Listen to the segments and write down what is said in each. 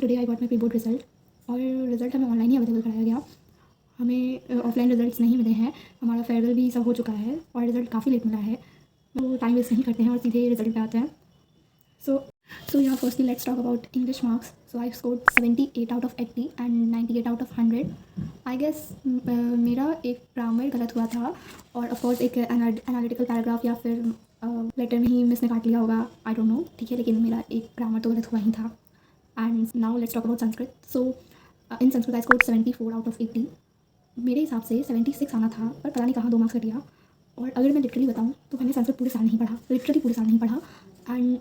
Today I got my pre board result और result हमें online ही available कराया गया। हमें ऑफलाइन रिजल्ट्स नहीं मिले हैं। हमारा फेयरवेल भी सब हो चुका है और रिज़ल्ट काफ़ी लेट मिला है। तो टाइम वेस्ट नहीं करते हैं और सीधे रिजल्ट पे आते हैं। So yeah, firstly let's talk about English marks. So I scored 78 out of 80 and 98 out of 100. I guess मेरा एक ग्रामर गलत हुआ था और ऑफ कोर्स एक एनालिटिकल पैराग्राफ या फिर लेटर में ही मिस ने काट लिया होगा, आई डोंट नो, ठीक है, लेकिन मेरा एक ग्रामर तो गलत हुआ ही था। And now let's talk about Sanskrit. So in Sanskrit I scored 74 out of 80। मेरे हिसाब से 76 आना था, पर पता नहीं कहाँ 2 मार्क्स कट गया। और अगर मैं लिटरली बताऊँ तो मैंने संस्कृत पूरे साल नहीं पढ़ा, लिटरली पूरे साल नहीं पढ़ा। एंड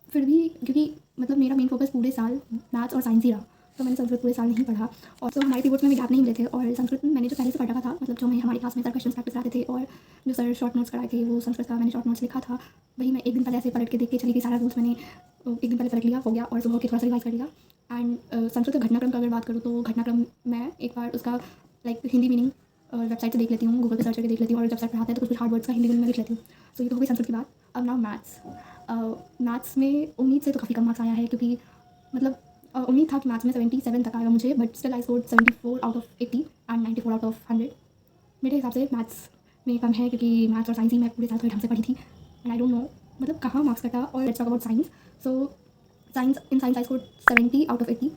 फिर भी क्योंकि मतलब मेरा मेन फोकस पूरे साल मैथ्स और साइंस ही रहा, तो मैंने संस्कृत पूरे साल नहीं पढ़ा। और तो हमारे पीरियड्स में भी गैप नहीं मिले थे। और संस्कृत में मैंने जो पहले से पढ़ा था, मतलब जो मैं हमारी क्लास में सर क्वेश्चन प्रैक्टिस कराते थे और जो सर शॉर्ट नोट्स कराए थे, वो संस्कृत का मैंने शॉर्ट नोट्स लिखा था, वही मैं एक दिन पहले ऐसे पलट के देख के चली गई। सारा रूल्स मैंने एक दिन पहले पलट लिया, हो गया, और सुबह के थोड़ा सा रिवाइज कर लिया। एंड संस्कृत का घटनाक्रम का अगर बात करूँ तो घटनाक्रम मैं एक बार उसका लाइक हिंदी मीनिंग वेबसाइट से देख लेती हूँ, गूगल पे सर्च करके देख लेती हूँ, और जब सर पढ़ाते हैं तो कुछ हार्ड वर्ड्स का हिंदी मीनिंग में लिख लेती हूँ। तो ये तो हो गई संस्कृत की बात। अब नाउ मैथ्स में उम्मीद से तो काफ़ी कम मार्क्स आया है, क्योंकि मतलब उम्मीद था कि मैथ्स में 77 तक आएगा मुझे, but still I scored 74 out of 80 and 94 out of 100। मेरे हिसाब से मैथ्स में कम है, क्योंकि मैथ्स और साइंस ही मैं पूरे साल थोड़े ढंग से पढ़ी थी। एंड आई डोंट नो मतलब कहाँ मार्क्स कटा। और let's talk about science. So science I scored 70 out of 80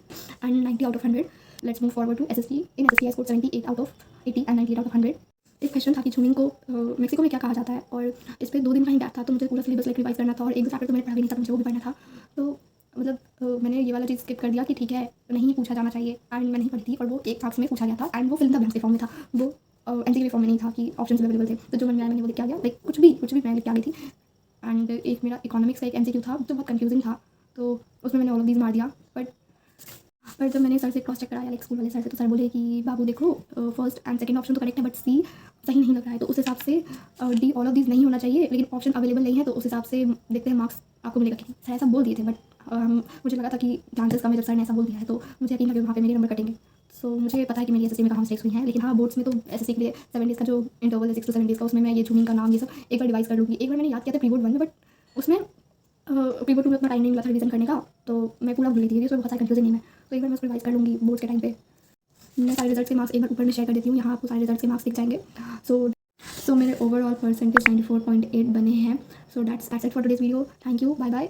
and 90 out of 100। Let's move forward to SST। In SST I scored 78 out of 80 and 98 out of 100। एक question था कि झूमिंग को Mexico में क्या कहा जाता है, और इस पर 2 दिन का ही गैप था, तो मुझे पूरा सिलेबस लाइक रिवाइज करना था, और एक दो चैप्टर तो मैंने पढ़ा भी नहीं था, मुझे वो भी पढ़ना था। तो मतलब मैंने ये वाला चीज़ स्किप कर दिया कि ठीक है, नहीं पूछा जाना चाहिए, एंड मैं नहीं पढ़ी थी, और वो एक मार्क्स में पूछा गया था, एंड वो फिल इन द ब्लैंक्स के फॉर्म में था, वो MCQ के फॉर्म में नहीं था कि ऑप्शंस अवेलेबल थे। तो जो मन में आया मैंने वो लिख के आ गया, लाइक कुछ भी मैं लिख के आ गई थी। एंड एक मेरा इकोनॉमिक्स का एक MCQ था जो बहुत कंफ्यूजिंग था, तो उसमें मैंने ऑल ऑफ दीज मार दिया। पर जब मैंने सर से क्रॉस चेक कराया, लाइक स्कूल वाले सर से, तो सर बोले कि बाबू देखो, फर्स्ट एंड सेकंड ऑप्शन तो करेक्ट है, बट सी सही नहीं लग रहा है, तो उस हिसाब से डी ऑल ऑफ दीज नहीं होना चाहिए, लेकिन ऑप्शन अवेलेबल नहीं है, तो उस हिसाब से देखते हैं मार्क्स आपको मिलेगा। कि सर ऐसा बोल दिए थे, बट मुझे लगा था कि चांसेस कम है, जब सर ने ऐसा बोल दिया है तो मुझे यकीन है कि वहाँ पे मेरे नंबर कटेंगे। सो मुझे पता है कि मेरी SSC में कहाँ मिस्टेक्स हुई हैं, लेकिन हाँ, बोर्ड्स में तो SSC के लिए 7 डेज़ का जो इंटरवल है, 6 to 7 डेज़ का, उसमें मैं ये झूमिंग का नाम ये सब एक बार रिवाइज कर लूँगी। एक बार मैंने याद किया था प्री बोर्ड 1 में, बट उसमें प्री बोर्ड 2 में उतना टाइम नहीं मिला था रिवीजन करने का, तो मैं पूरा भूल थी, उसमें बहुत सारे कंफ्यूजन नहीं है। तो एक बार मैं उसको रिवाइज कर लूँगी बोर्ड्स के टाइम पे। मैं सारे रिजल्ट के मार्क्स एक बार ऊपर में शेयर कर देती हूँ, यहाँ आपको सारे रिजल्ट के मार्क्स दिख जाएंगे। सो मेरे ओवरऑल परसेंटेज 94.8 बने हैं। So that's it for today's video. Thank you, bye bye.